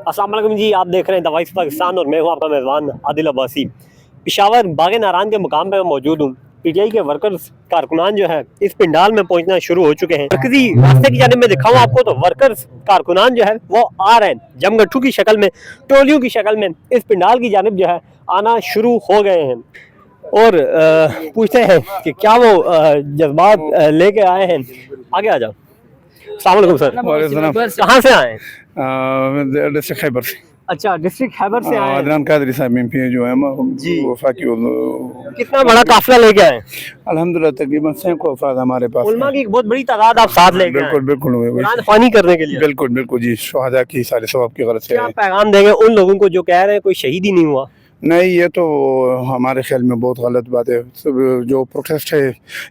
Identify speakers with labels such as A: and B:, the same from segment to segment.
A: अस्सलाम वालेकुम जी, आप देख रहे हैं द वॉइस पाकिस्तान और मैं हूं आपका मेज़बान आदिल अब्बासी। पेशावर बाग नारायण के मुकाम पर मौजूद हूं। पीटीआई के वर्कर्स कारकुनान जो है इस पंडाल में पहुंचना शुरू हो चुके हैं। मरकजी रास्ते की जानिब में दिखाऊं आपको तो वर्कर्स कारकुनान जो है वो आ रहे हैं, जमगट्ठू की शक्ल में, टोलियों की शक्ल में इस पंडाल की जानिब जो है आना शुरू हो गए हैं। और पूछते हैं कि क्या वो जज्बात लेके आए हैं। आगे आ जाओ। अस्सलाम वालेकुम सर, कहाँ से आए हैं?
B: डिस्ट्रिक्ट खैबर से।
A: अच्छा, डिस्ट्रिक्ट खैबर से आए हैं।
B: अदनान कादरी साहब एमपी जो है
A: जी।
B: वफाकी
A: कितना बड़ा काफिला लेके आए?
B: अल्हम्दुलिल्लाह तकरीबन 100 अफराद हमारे पास
A: उलमा की एक बहुत बड़ी तादाद आप साथ लेके आए
B: बिल्कुल बिल्कुल
A: कुरान ख्वानी करने के लिए।
B: बिल्कुल बिल्कुल जी, शहादा की सारे सवाब की गरज से
A: क्या पैगाम देंगे उन लोगों को जो कह रहे हैं कोई शहीद ही नहीं हुआ?
B: नहीं, ये तो हमारे ख्याल में बहुत गलत बात है। सब जो प्रोटेस्ट है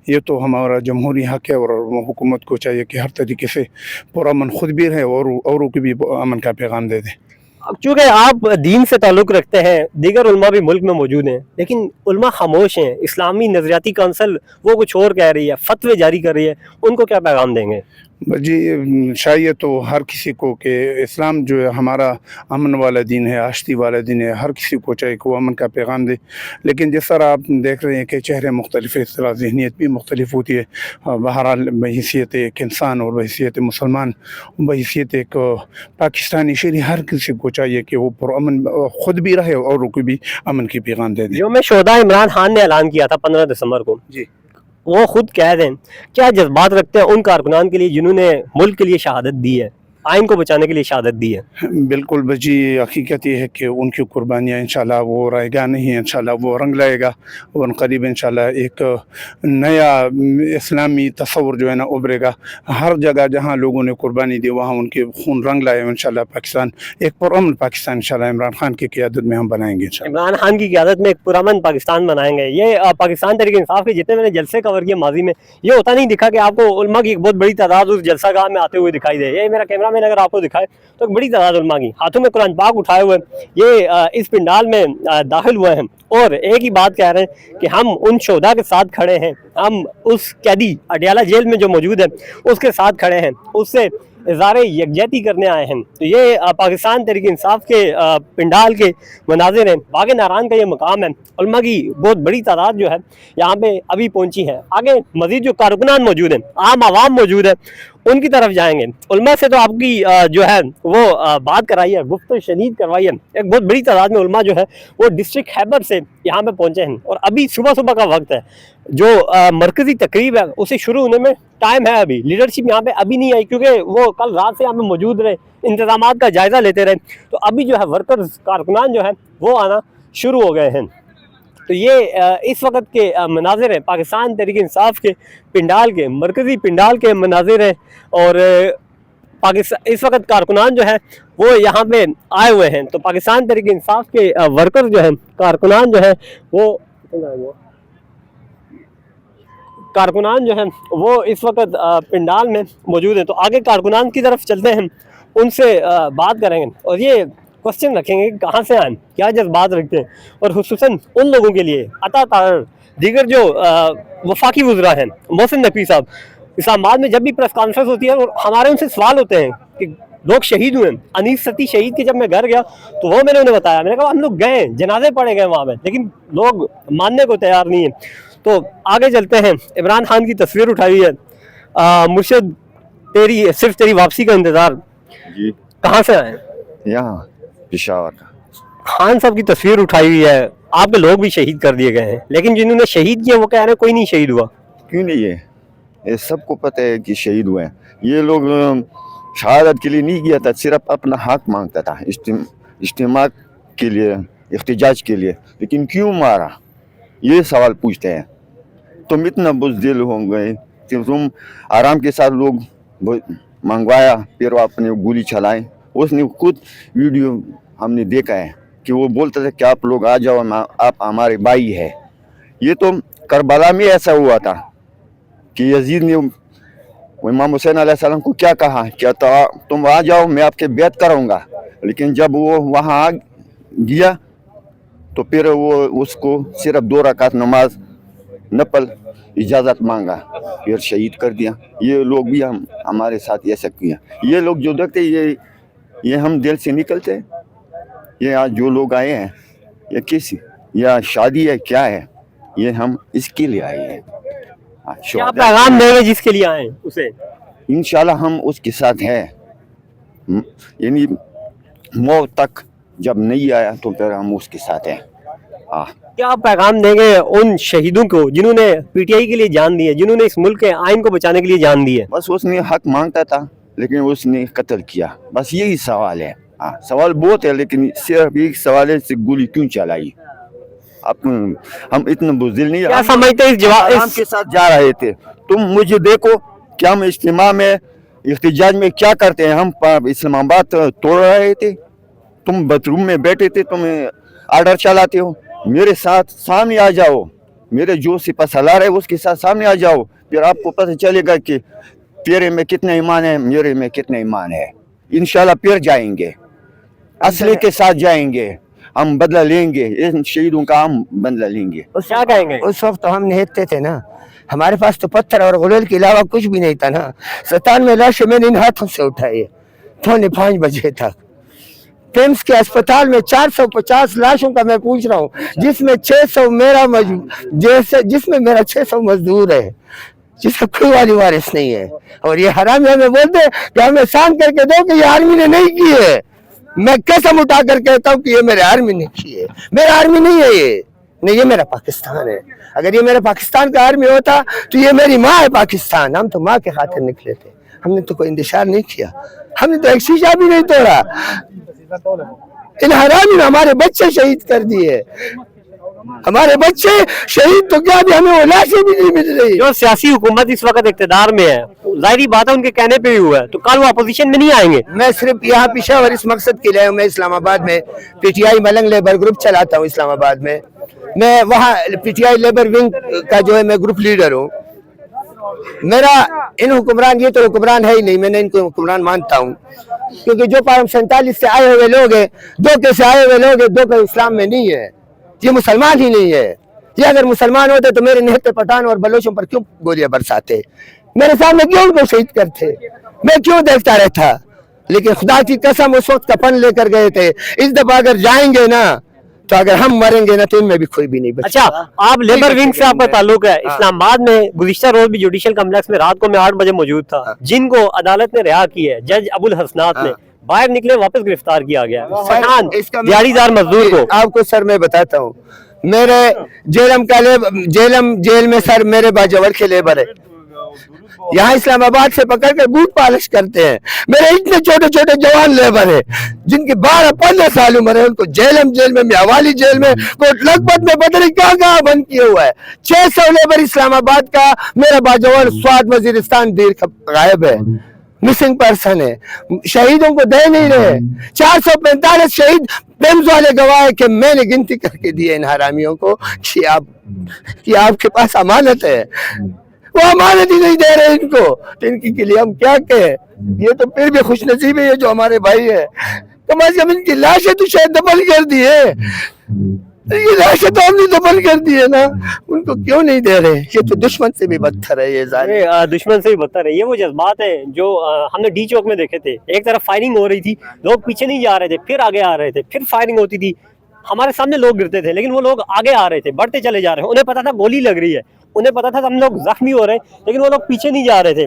B: ये तो हमारा जमहूरी हक है और हुकूमत को चाहिए कि हर तरीके से पुरअमन खुद भी रहे और औरों को भी अमन का पैगाम दे दे।
A: अब चूँकि आप दीन से ताल्लुक़ रखते हैं, दीगर उलमा भी मुल्क में मौजूद हैं, लेकिन उलमा खामोश हैं। इस्लामी नज़रियाती काउंसिल वो कुछ और कह रही है, फतवे जारी कर रही है, उनको क्या पैगाम देंगे?
B: जी, चाहिए तो हर किसी को कि इस्लाम जो है हमारा अमन वाला दीन है, आश्ती वाला दीन है। हर किसी को चाहिए कि वो अमन का पैगाम दे। लेकिन जिस तरह आप देख रहे हैं कि चेहरे मुख्तलिफ है, इस तरह ज़हनीत भी मुख्तलिफ होती है। बहरहाल बहैसियत एक इंसान और बहैसियत मुसलमान, बहैसियत एक पाकिस्तानी शहरी, हर किसी को चाहिए कि वो पुरअमन खुद भी रहे और को भी अमन की पैगाम दे दे।
A: यौम शोहदा इमरान खान ने ऐलान किया था 15 दिसंबर को
B: जी,
A: वो खुद कह दें, क्या जज्बात रखते हैं उन कारकुनान के लिए जिन्होंने मुल्क के लिए शहादत दी है, आइन को बचाने के लिए शहादत दी है?
B: बिल्कुल बजी, हकीकत ये है कि उनकी कुर्बानियाँ इंशाल्लाह वो रहेगा नहीं, इंशाल्लाह वो रंग लाएगा और करीब इंशाल्लाह एक नया इस्लामी तस्वुर जो है ना उभरेगा। हर जगह जहाँ लोगों ने कुर्बानी दी वहाँ उनके खून रंग लाए। इंशाल्लाह पाकिस्तान एक पुरअमन पाकिस्तान इंशाल्लाह इमरान खान की क़यादत में हम बनाएंगे। इंशाल्लाह
A: इमरान खान की क़यादत में एक पुरअमन पाकिस्तान बनाएंगे। ये पाकिस्तान तहरीक इंसाफ के जितने मैंने जलसे कवर किए माजी में, ये होता नहीं दिखा कि आपको उलमा की एक बहुत बड़ी तादाद उस जलसागाह में आते हुए दिखाई दे। ये मेरा कैमरा मैंने अगर आपको दिखाए तो एक बड़ी तादाद उलमा की हाथों में कुरान पाक उठाए हुए ये इस पंडाल में दाखिल हुए हैं और एक ही बात कह रहे हैं कि हम उन शोधा के साथ खड़े हैं, हम उस कैदी अडियाला जेल में जो मौजूद है उसके साथ खड़े हैं, उससे इज़हार यकजहती करने आए हैं। तो ये पाकिस्तान तहरीक इंसाफ के पंडाल के मनाजिर हैं। बाग नारायण का ये मकाम है। उलमा की बहुत बड़ी तादाद जो है यहाँ पे अभी पहुँची है। आगे मजीद जो कारकुनान मौजूद हैं, आम आवाम मौजूद है, उनकी तरफ जाएंगे। उलमा से तो आपकी जो है वो बात कराई है, गुफ्तगू शदीद करवाई है। एक बहुत बड़ी तादाद में उलमा जो है वो डिस्ट्रिक्ट खैबर से यहाँ पे पहुँचे हैं और अभी सुबह सुबह का वक्त है। जो मरकज़ी तकरीब है उसे शुरू होने में टाइम है। अभी लीडरशिप यहाँ पे अभी नहीं आई क्योंकि वो कल रात से यहाँ पे मौजूद रहे, इंतजामात का जायज़ा लेते रहे। तो अभी जो है वर्कर्स कारकुनान जो है वो आना शुरू हो गए हैं। तो ये इस वक्त के मनाजिर हैं, पाकिस्तान तहरीक इंसाफ के पंडाल के, मरकज़ी पंडाल के मनाजिर हैं। और पाकिस्तान इस वक्त कारकुनान जो है वो यहाँ पे आए हुए हैं। तो पाकिस्तान तहरीक इंसाफ के वर्कर जो हैं, कारकुनान जो है वो कारकुनान जो है वो इस वक्त पंडाल में मौजूद है। तो आगे कारकुनान की तरफ चलते हैं, उनसे बात करेंगे और ये क्वेश्चन रखेंगे कि कहाँ से आए, क्या जज्बात रखते हैं और खुसूसन उन लोगों के लिए अता तार दीगर जो वफाकी वज़रा हैं, मोहसिन नकवी साहब, इस्लामाबाद में जब भी प्रेस कॉन्फ्रेंस होती है और हमारे उनसे सवाल होते हैं कि लोग शहीद हुए। अनीस सती शहीद के जब मैं घर गया तो वो मैंने उन्हें बताया, मैंने कहा हम लोग गए, जनाजे पड़े गए वहाँ पे, लेकिन लोग मानने को तैयार नहीं है। तो आगे चलते हैं। इमरान खान की तस्वीर उठाई है। मुर्शिद सिर्फ तेरी वापसी का इंतजार।
C: जी,
A: कहाँ से आए?
C: यहाँ पेशावर का।
A: खान साहब की तस्वीर उठाई हुई है, आपके लोग भी शहीद कर दिए गए हैं, लेकिन जिन्होंने शहीद किया वो कह रहे हैं कोई नहीं शहीद हुआ।
C: क्यों नहीं है? ये सबको पता है कि शहीद हुए हैं। ये लोग शहादत के लिए नहीं किया था, सिर्फ अपना हक मांगता था, इज्तिमा के लिए, इख्तिजाज के लिए। लेकिन क्यों मारा, ये सवाल पूछते हैं। तुम इतना बुज़दिल हो गए कि तुम आराम के साथ लोग मंगवाया, फिर वो अपने गोली चलाए। उसने खुद वीडियो हमने देखा है कि वो बोलता था कि आप लोग आ जाओ, आप हमारे भाई है। ये तो करबला में ऐसा हुआ था कि यजीद ने इमाम हुसैन अलैहिस्सलाम को क्या कहा, क्या तुम आ जाओ, मैं आपके बैत कराऊंगा। लेकिन जब वो वहाँ आ गया तो फिर वो उसको सिर्फ 2 रकात नमाज नफल इजाज़त मांगा, फिर शहीद कर दिया। ये लोग भी हमारे साथ ऐसा किया। ये लोग जो देखते ये हम दिल से निकलते हैं? ये आज जो लोग आए हैं, ये किस, या शादी है, क्या है, ये हम इसके लिए आए हैं।
A: क्या पैगाम देंगे जिसके लिए आए उसे?
C: इंशाल्लाह हम उसके साथ हैं, यानी मौत तक जब नहीं आया तो फिर हम उसके साथ हैं।
A: क्या आप पैगाम देंगे उन शहीदों को जिन्होंने पीटीआई के लिए जान दी है, जिन्होंने इस मुल्क के आइन को बचाने के लिए जान दी है?
C: बस उसने हक मांगता था लेकिन उसने कत्ल किया, बस यही सवाल है। सवाल बहुत है लेकिन सिर्फ एक सवाल है, गोली क्यों चलाई? अब हम इतना बुज़दिल नहीं,
A: क्या समझते हैं इस जवाब
C: के साथ जा रहे थे। तुम मुझे देखो कि हम इज्तिमा में, इख्तिजाज में क्या करते हैं, हम इस्लामाबाद तोड़ रहे थे, तुम बाथरूम में बैठे थे, तुम आर्डर चलाते हो। मेरे साथ सामने आ जाओ, मेरे जो सिपा सलार है उसके साथ सामने आ जाओ, फिर आपको पता चलेगा कि तेरे में कितना ईमान है, मेरे में कितना ईमान है। इंशाल्लाह फिर जाएंगे, असली के साथ जाएंगे, हम बदला लेंगे, इन शहीदों का हम बदला लेंगे।
A: क्या कहेंगे?
D: उस वक्त तो हम निहत्ते थे ना, हमारे पास तो पत्थर और गुलेल के अलावा कुछ भी नहीं था ना। 97 लाशें मैंने इन हाथों से उठाई, 4:45 बजे तक। पेम्स के अस्पताल में 450 लाशों का मैं पूछ रहा हूँ, जिसमें 600 जिसमें मेरा 600 मजदूर है, जिसका कोई वाली वारिस नहीं है। और ये हरामी हमें बोलते कि हमें शांत करके दो कि ये आर्मी ने नहीं की है। मैं कसम उठा कर कहता हूँ कि ये मेरे आर्मी ने की है, मेरा आर्मी नहीं है ये, नहीं, ये मेरा पाकिस्तान है। अगर ये मेरा पाकिस्तान का आर्मी होता तो ये मेरी माँ है पाकिस्तान। हम तो माँ के खातिर निकले थे, हमने तो कोई इंतजार नहीं किया, हमने तो एक शीशा भी नहीं तोड़ा। इन हरामी ने हमारे बच्चे शहीद कर दिए, हमारे बच्चे शहीद तो क्या, भी हमें वो लाशें भी नहीं मिल रही।
A: जो सियासी हुकूमत इस वक्त इक़्तिदार में है, जाहिर बात है उनके कहने पे ही हुआ है, तो कल वो अपोजिशन में नहीं आएंगे।
D: मैं सिर्फ यहाँ पेशावर इस मकसद के लिए आया हूँ, मैं इस्लामाबाद में पीटीआई मलंग लेबर ग्रुप चलाता हूँ इस्लामाबाद में। मैं वहाँ पीटीआई लेबर विंग का जो है मैं ग्रुप लीडर हूँ। मेरा इन हुक्मरान, ये तो हुक्मरान है ही नहीं, मैंने इनको हुक्मरान मानता हूँ, क्योंकि जो 47 से आए हुए लोग हैं, धोखे से आए हुए लोग हैं, धोखे इस्लाम में नहीं है, ये मुसलमान ही नहीं है। ये अगर मुसलमान होते तो मेरे निहत्ते पठान और बलोचों पर क्यों गोलियां बरसाते, मेरे सामने क्यों उनको शहीद करते, मैं क्यों देखता रहता। लेकिन खुदा की कसम उस वक्त कफन लेकर गए थे। इस दफा अगर जाएंगे ना, तो अगर हम मरेंगे ना तो इनमें भी कोई भी नहीं बचेगा।
A: अच्छा, आप लेबर विंग से आपका ताल्लुक है। इस्लामाबाद में गुज़िश्ता रोज भी जुडिशियल कम्प्लेक्स में रात को मैं 8 बजे मौजूद था, जिनको अदालत ने रिहा की है, जज अबुल हसनात ने, बाहर निकले वापस गिरफ्तार किया गया पठान दिहाड़ीदार मजदूर को।
D: आपको सर मैं बताता हूँ, मेरे जेल में सर मेरे बाजवर के लेबर है, यहाँ इस्लामाबाद से पकड़ कर बूट पॉलिश करते हैं। मेरे इतने छोटे छोटे जवान लेबर है जिनकी 12-15 साल उम्र है, उनको जेल में मियावाली जेल में, कोट लखपत में, पता नहीं कहाँ बंद किया हुआ है। 600 लेबर इस्लामाबाद का मेरा बाजवर स्वाद वजीरिस्तान दीर गायब है, मिसिंग पर्सन है, शहीदों को दे नहीं रहे। 445 शहीद पेम्स वाले गवाह है कि मैंने गिनती करके दिए इन हरामियों को कि आपके पास अमानत है, वो अमानत ही नहीं दे रहे इनको, तो इनकी के लिए हम क्या कहें। ये तो फिर भी खुश नसीब है ये जो हमारे भाई है, कम से कम इनकी लाशें तो शायद दफन कर दी है, ये लाशें तो हमने दफन कर दी है ना, उनको क्यों नहीं दे रहे। ये तो दुश्मन से भी बदतर है, ये
A: दुश्मन से भी बदतर है। ये वो जज्बात है जो हमने डी चौक में देखे थे। एक तरफ फायरिंग हो रही थी, लोग पीछे नहीं जा रहे थे, फिर आगे आ रहे थे, फिर फायरिंग होती थी, हमारे सामने लोग गिरते थे, लेकिन वो लोग आगे आ रहे थे, बढ़ते चले जा रहे हैं। उन्हें पता था गोली लग रही है, उन्हें पता था हम लोग जख्मी हो रहे हैं, लेकिन वो लोग पीछे नहीं जा रहे थे।